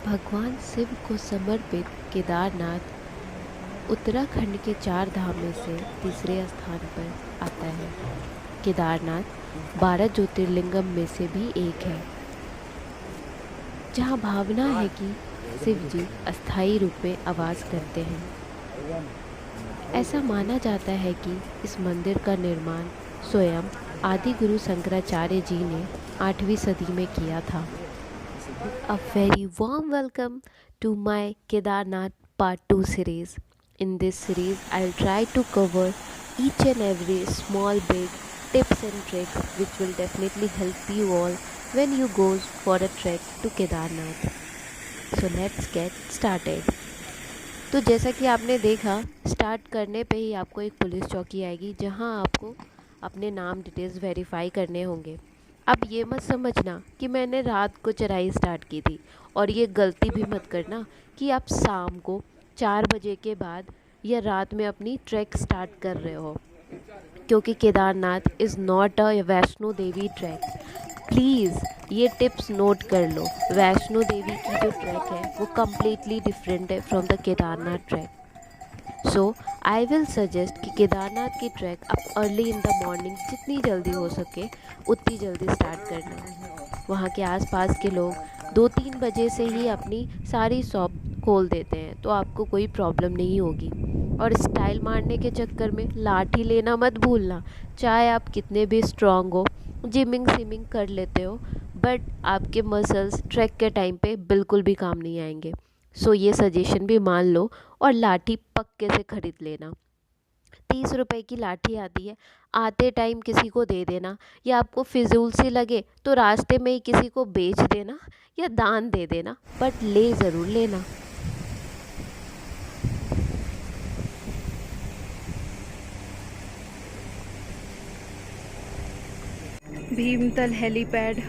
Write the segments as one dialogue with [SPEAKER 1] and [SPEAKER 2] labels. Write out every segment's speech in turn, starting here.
[SPEAKER 1] भगवान शिव को समर्पित केदारनाथ उत्तराखंड के 4 धाम में से तीसरे स्थान पर आता है। केदारनाथ 12 ज्योतिर्लिंगम में से भी एक है, जहां भावना है कि शिव जी अस्थायी रूप में आवास करते हैं। ऐसा माना जाता है कि इस मंदिर का निर्माण स्वयं आदि गुरु शंकराचार्य जी ने 8वीं सदी में किया था। A very warm welcome to my Kedarnath Part 2 series. In this series, I'll try to cover each and every small big tips and tricks which will definitely help you all when you go for a trek to Kedarnath. So let's get started. तो जैसा कि आपने देखा, start करने पे ही आपको एक police चौकी आएगी जहां आपको अपने नाम डिटेल्स वेरीफाई करने होंगे। अब ये मत समझना कि मैंने रात को चढ़ाई स्टार्ट की थी, और ये गलती भी मत करना कि आप शाम को 4 बजे के बाद या रात में अपनी ट्रैक स्टार्ट कर रहे हो, क्योंकि Kedarnath is not a Vaishno Devi track. Please ये टिप्स नोट कर लो। वैष्णो देवी की जो ट्रैक है वो कम्प्लीटली डिफरेंट है from the Kedarnath track. So I will suggest कि केदारनाथ की ट्रैक आप अर्ली इन द मॉर्निंग जितनी जल्दी हो सके उतनी जल्दी स्टार्ट करना। वहाँ के आसपास के लोग 2-3 बजे से ही अपनी सारी शॉप खोल देते हैं, तो आपको कोई प्रॉब्लम नहीं होगी। और स्टाइल मारने के चक्कर में लाठी लेना मत भूलना। चाहे आप कितने भी स्ट्रॉन्ग हो, जिमिंग सिमिंग कर लेते हो, बट आपके मसल्स ट्रैक के टाइम पे बिल्कुल भी काम नहीं आएंगे। सो ये सजेशन भी मान लो, और लाठी पक्के से ख़रीद लेना। 30 रुपए की लाठी आती है, आते टाइम किसी को दे देना, या आपको फिजूल सी लगे तो रास्ते में ही किसी को बेच देना या दान दे देना, बट ले ज़रूर लेना।
[SPEAKER 2] भीमतल हेलीपैड।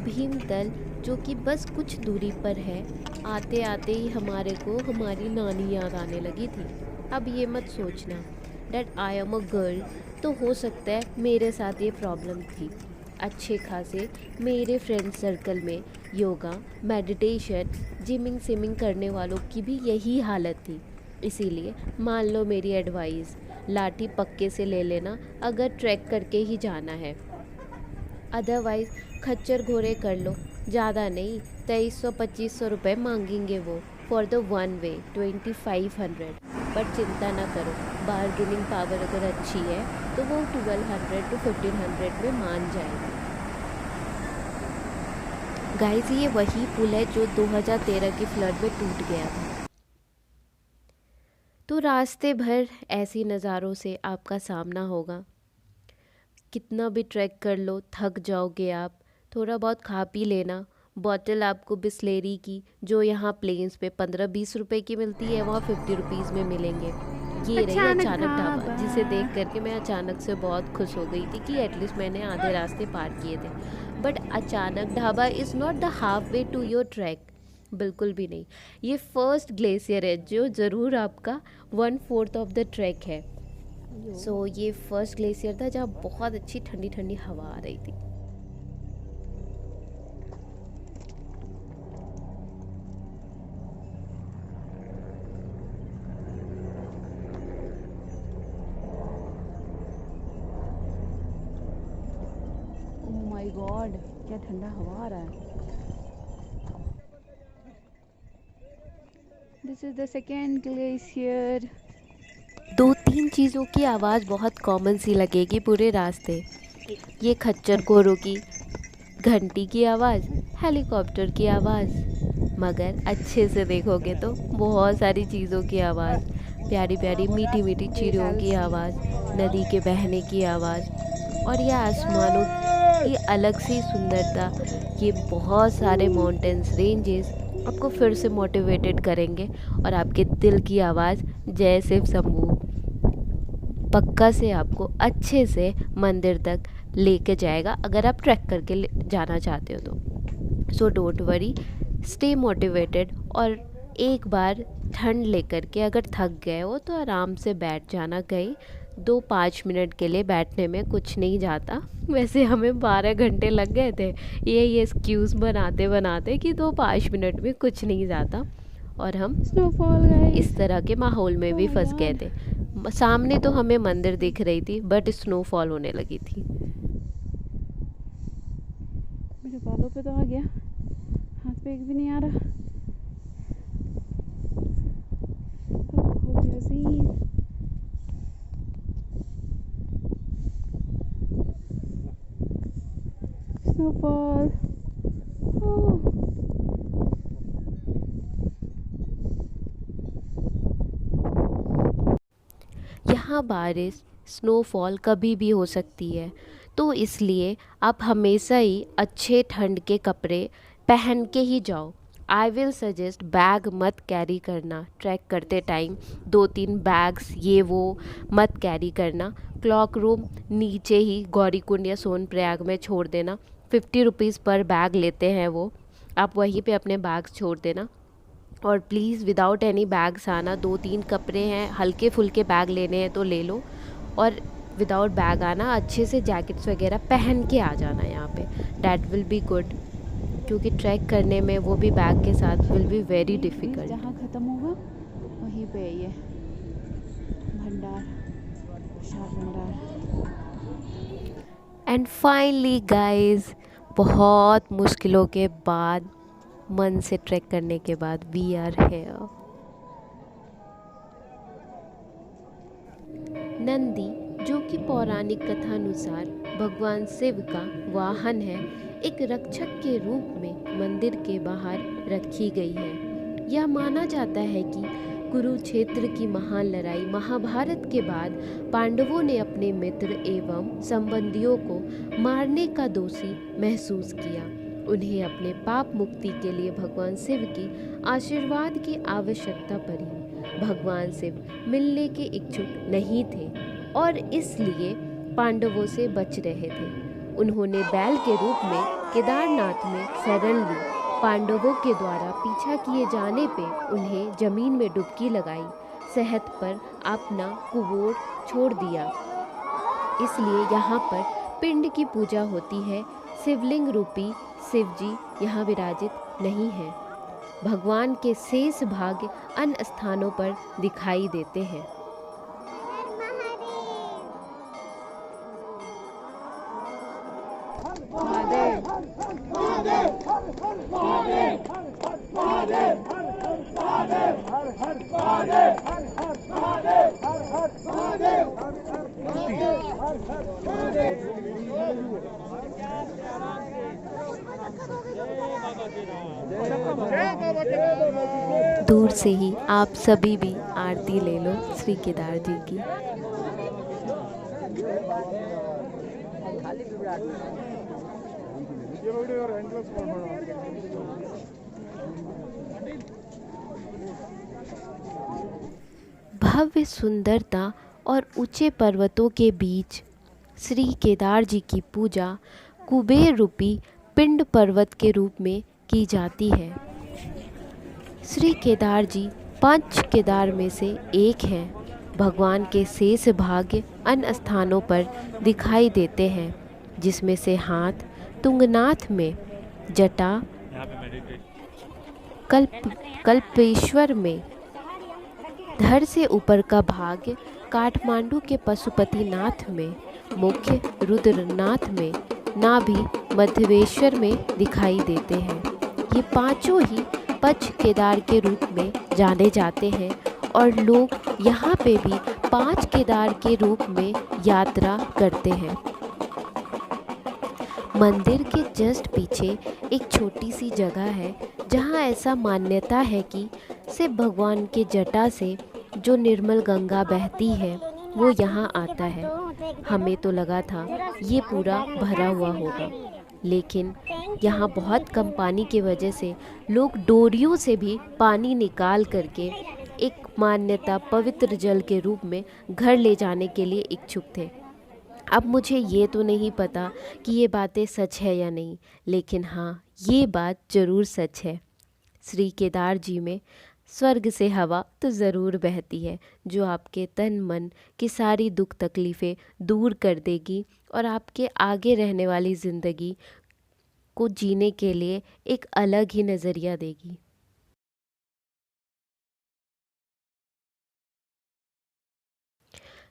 [SPEAKER 1] भीमतल जो कि बस कुछ दूरी पर है, आते आते ही हमारे को हमारी नानी याद आने लगी थी। अब ये मत सोचना that I am a girl, तो हो सकता है मेरे साथ ये प्रॉब्लम थी। अच्छे खासे मेरे फ्रेंड सर्कल में योगा, मेडिटेशन, जिमिंग सिमिंग करने वालों की भी यही हालत थी। इसीलिए मान लो मेरी एडवाइस, लाठी पक्के से ले लेना अगर ट्रैक करके ही जाना है। अदरवाइज़ खच्चर घोड़े कर लो, ज़्यादा नहीं, 2300-2500 रुपये मांगेंगे वो for the one way 2500। But चिंता ना करो, बार्गेनिंग पावर अगर अच्छी है तो वो 1200 to 1500 में मान जाएगी। गाइस, ये वही पुल है जो 2013 की फ्लड में टूट गया था। तो रास्ते भर ऐसी नज़ारों से आपका सामना होगा। कितना भी ट्रैक कर लो थक जाओगे आप। थोड़ा बहुत खा पी लेना। बॉटल आपको बिस्लेरी की, जो यहाँ प्लेन्स पे 15-20 रुपए की मिलती है, वहाँ 50 रुपीज़ में मिलेंगे। ये रही अचानक ढाबा, जिसे देख करके मैं अचानक से बहुत खुश हो गई थी कि एटलीस्ट मैंने आधे रास्ते पार किए थे। बट अचानक dhaba is not the halfway to your track, बिल्कुल भी नहीं। ये फर्स्ट ग्लेशियर है जो ज़रूर आपका 1/4 ऑफ द ट्रैक है। सो ये फर्स्ट ग्लेशियर था जहाँ बहुत अच्छी ठंडी ठंडी हवा आ रही थी।
[SPEAKER 2] ओह माय गॉड, क्या ठंडा हवा आ रहा है। This is the second glacier.
[SPEAKER 1] 2-3 चीज़ों की आवाज़ बहुत कॉमन सी लगेगी पूरे रास्ते। ये खच्चर घोड़ों की, घंटी की आवाज़, हेलीकॉप्टर की आवाज़, मगर अच्छे से देखोगे तो बहुत सारी चीज़ों की आवाज़, प्यारी प्यारी मीठी मीठी चिड़ियों की आवाज़, नदी के बहने की आवाज़, और यह आसमानों की अलग सी सुंदरता। ये बहुत सारे माउंटेन्स, रेंजेस आपको फिर से मोटिवेटेड करेंगे, और आपके दिल की आवाज़ जय शिव शंभू पक्का से आपको अच्छे से मंदिर तक लेके जाएगा अगर आप ट्रैक करके जाना चाहते हो तो। So don't worry, stay motivated, और एक बार ठंड लेकर के अगर थक गए हो तो आराम से बैठ जाना कहीं 2-5 मिनट के लिए बैठने में कुछ नहीं जाता। वैसे हमें 12 घंटे लग गए थे ये एक्सक्यूज़ बनाते बनाते कि 2-5 मिनट में कुछ नहीं जाता, और हम
[SPEAKER 2] स्नोफॉल गाइस।
[SPEAKER 1] इस तरह के माहौल में भी फंस गए थे। सामने तो हमें मंदिर दिख रही थी बट स्नोफॉल होने लगी थी।
[SPEAKER 2] मेरे बालों पे तो आ गया, हाथ पे एक भी नहीं आ रहा। हो गया सीन। स्नोफॉल।
[SPEAKER 1] यहाँ बारिश स्नोफॉल कभी भी हो सकती है, तो इसलिए आप हमेशा ही अच्छे ठंड के कपड़े पहन के ही जाओ। आई विल सजेस्ट बैग मत कैरी करना ट्रैक करते टाइम, 2-3 बैग्स ये वो मत कैरी करना। क्लॉक रूम नीचे ही गौरीकुंड या सोनप्रयाग में छोड़ देना, 50 रुपीज़ पर बैग लेते हैं वो, आप वहीं पे अपने बैग्स छोड़ देना। और प्लीज़ विदाउट एनी बैग्स आना, 2-3 कपड़े हैं, हल्के फुल्के बैग लेने हैं तो ले लो, और विदाउट बैग आना, अच्छे से जैकेट्स वगैरह पहन के आ जाना यहाँ पे, डैट विल बी गुड, क्योंकि ट्रैक करने में वो भी बैग के साथ विल बी वेरी डिफ़िकल्ट।
[SPEAKER 2] जहाँ ख़त्म होगा वहीं पे ये भंडार, प्रसाद भंडार।
[SPEAKER 1] एंड फाइनली गाइस, बहुत मुश्किलों के बाद, मन से ट्रैक करने के बाद, वी आर हेयर। नंदी, जो कि पौराणिक कथानुसार भगवान शिव का वाहन है, एक रक्षक के रूप में मंदिर के बाहर रखी गई है। यह माना जाता है कि कुरुक्षेत्र की महान लड़ाई महाभारत के बाद पांडवों ने अपने मित्र एवं संबंधियों को मारने का दोषी महसूस किया। उन्हें अपने पाप मुक्ति के लिए भगवान शिव की आशीर्वाद की आवश्यकता पड़ी। भगवान शिव मिलने के इच्छुक नहीं थे और इसलिए पांडवों से बच रहे थे। उन्होंने बैल के रूप में केदारनाथ में शरण ली। पांडवों के द्वारा पीछा किए जाने पे उन्हें जमीन में डुबकी लगाई, सेहत पर अपना कुबोर छोड़ दिया। इसलिए यहाँ पर पिंड की पूजा होती है। शिवलिंग रूपी शिव जी यहाँ विराजित नहीं है। भगवान के शेष भाग अन्य स्थानों पर दिखाई देते हैं। दूर से ही आप सभी भी आरती ले लो श्री केदार जी की। भव्य सुंदरता और ऊंचे पर्वतों के बीच श्री केदार जी की पूजा कुबेर रूपी पिंड पर्वत के रूप में की जाती है। श्री केदार जी 5 केदार में से एक हैं। भगवान के शेष भाग अन्य स्थानों पर दिखाई देते हैं, जिसमें से हाथ तुंगनाथ में, जटा कल्पेश्वर में, धड़ से ऊपर का भाग काठमांडू के पशुपतिनाथ में, मुख्य रुद्रनाथ में, नाभि मध्यवेश्वर में दिखाई देते हैं। ये पांचों ही पंच केदार के रूप में जाने जाते हैं और लोग यहाँ पे भी 5 केदार के रूप में यात्रा करते हैं। मंदिर के जस्ट पीछे एक छोटी सी जगह है जहाँ ऐसा मान्यता है कि शिव भगवान के जटा से जो निर्मल गंगा बहती है वो यहाँ आता है। हमें तो लगा था ये पूरा भरा हुआ होगा, लेकिन यहाँ बहुत कम पानी की वजह से लोग डोरियों से भी पानी निकाल करके एक मान्यता पवित्र जल के रूप में घर ले जाने के लिए इच्छुक थे। अब मुझे ये तो नहीं पता कि ये बातें सच है या नहीं, लेकिन हाँ, ये बात ज़रूर सच है। श्री केदार जी में स्वर्ग से हवा तो ज़रूर बहती है जो आपके तन मन की सारी दुख तकलीफ़ें दूर कर देगी और आपके आगे रहने वाली ज़िंदगी को जीने के लिए एक अलग ही नज़रिया देगी।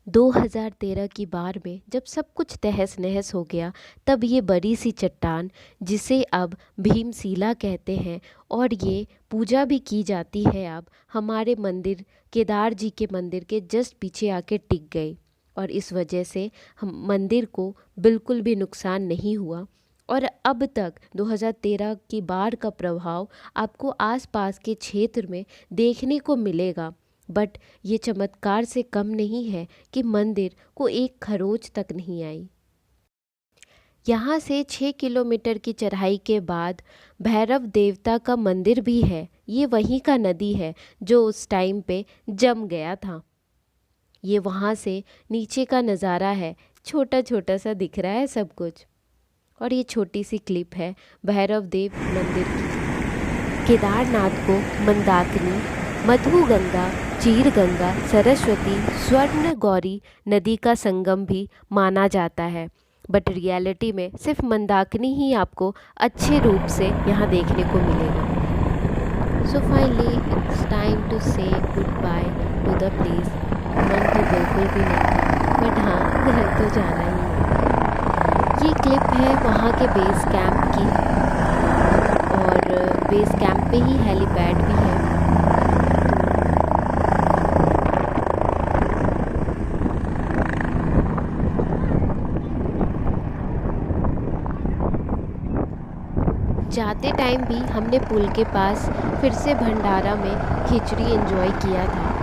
[SPEAKER 1] 2013 की बार में जब सब कुछ तहस नहस हो गया, तब ये बड़ी सी चट्टान जिसे अब भीमशिला कहते हैं और ये पूजा भी की जाती है, अब हमारे मंदिर केदार जी के मंदिर के जस्ट पीछे आके टिक गई और इस वजह से हम मंदिर को बिल्कुल भी नुकसान नहीं हुआ। और अब तक 2013 की बाढ़ का प्रभाव आपको आसपास के क्षेत्र में देखने को मिलेगा, बट ये चमत्कार से कम नहीं है कि मंदिर को एक खरोच तक नहीं आई। यहाँ से 6 किलोमीटर की चढ़ाई के बाद भैरव देवता का मंदिर भी है। ये वहीं का नदी है जो उस टाइम पे जम गया था। ये वहाँ से नीचे का नज़ारा है, छोटा छोटा सा दिख रहा है सब कुछ। और ये छोटी सी क्लिप है भैरव देव मंदिर की। केदारनाथ को मंदाकिनी, मधु गंगा, चीर गंगा, सरस्वती, स्वर्ण गौरी नदी का संगम भी माना जाता है, बट रियलिटी में सिर्फ मंदाकिनी ही आपको अच्छे रूप से यहाँ देखने को मिलेगा। So finally it's time to say goodbye to the place. मन तो बिल्कुल भी नहीं था, बट हाँ घर तो जाना ही है। ये क्लिप है वहाँ के बेस कैंप की और बेस कैंप पे ही हेलीपैड भी है। जाते टाइम भी हमने पुल के पास फिर से भंडारा में खिचड़ी एंजॉय किया था।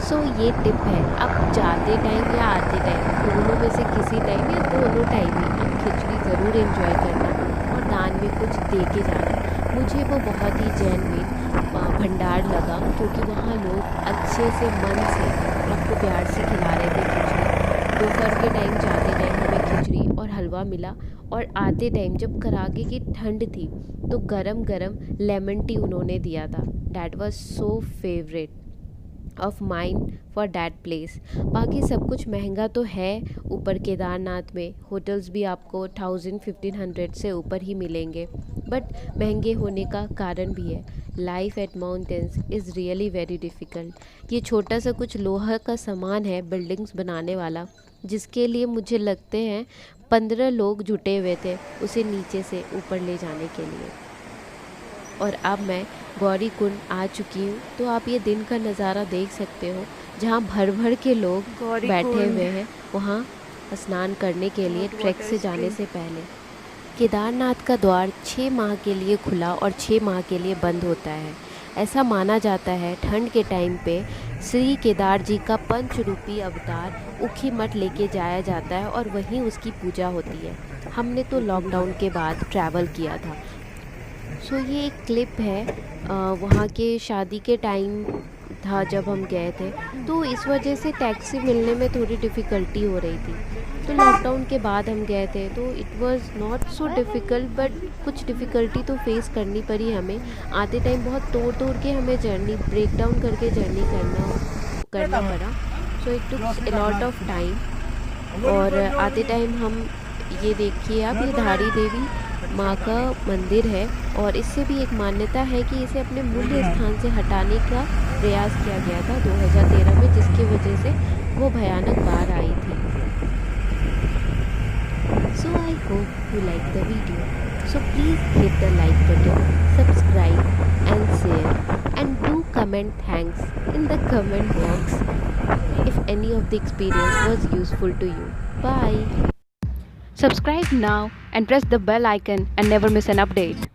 [SPEAKER 1] सो ये टिप है, आप जाते टाइम या आते टाइम दोनों में से किसी टाइम या दोनों टाइम ही आप खिचड़ी ज़रूर एंजॉय करना और दान में कुछ दे के जाना। मुझे वो बहुत ही जेन्युइन भंडार लगा क्योंकि वहाँ लोग अच्छे से मन से आपको प्यार से खिला रहे थे खिचड़ी। दोपहर के टाइम जाते टाइम हमें खिचड़ी और हलवा मिला और आते टाइम जब कड़ाके की ठंड थी तो गरम गरम लेमन टी उन्होंने दिया था। That was so favourite of mind for that place. बाकी सब कुछ महंगा तो है ऊपर केदारनाथ में, होटल्स भी आपको 1000-1500 से ऊपर ही मिलेंगे, बट महंगे होने का कारण भी है। Life at mountains is really very difficult. ये छोटा सा कुछ लोहा का सामान है बिल्डिंग्स बनाने वाला, जिसके लिए मुझे लगते हैं 15 लोग जुटे हुए थे उसे नीचे से ऊपर ले जाने के लिए। और अब मैं गौरी कुंड आ चुकी हूँ, तो आप ये दिन का नज़ारा देख सकते हो जहाँ भर भर के लोग बैठे हुए हैं वहाँ स्नान करने के लिए ट्रैक से जाने से पहले। केदारनाथ का द्वार 6 माह के लिए खुला और 6 माह के लिए बंद होता है। ऐसा माना जाता है ठंड के टाइम पे श्री केदार जी का पंचरूपी अवतार ऊखीमठ लेके जाया जाता है और वहीं उसकी पूजा होती है। हमने तो लॉकडाउन के बाद ट्रैवल किया था। सो ये एक क्लिप है वहाँ के शादी के टाइम था जब हम गए थे, तो इस वजह से टैक्सी मिलने में थोड़ी डिफ़िकल्टी हो रही थी। तो लॉकडाउन के बाद हम गए थे तो it was not so difficult, but कुछ डिफ़िकल्टी तो फेस करनी पड़ी हमें। आते टाइम बहुत तोड़ तोड़ के हमें जर्नी ब्रेक डाउन करके जर्नी करना पड़ा। So it took a lot of time. और आते टाइम हम ये देखिए आप, ये धारी देवी माँ का मंदिर है और इससे भी एक मान्यता है कि इसे अपने मूल्य स्थान से हटाने का प्रयास किया गया था 2013 में, जिसकी वजह से वो भयानक बाढ़ आई थी। So I hope you like the video, so please hit the like button, subscribe and share and do comment thanks in the comment box if any of the experience was useful to you. Bye.
[SPEAKER 2] Subscribe now and press the bell icon and never miss an update.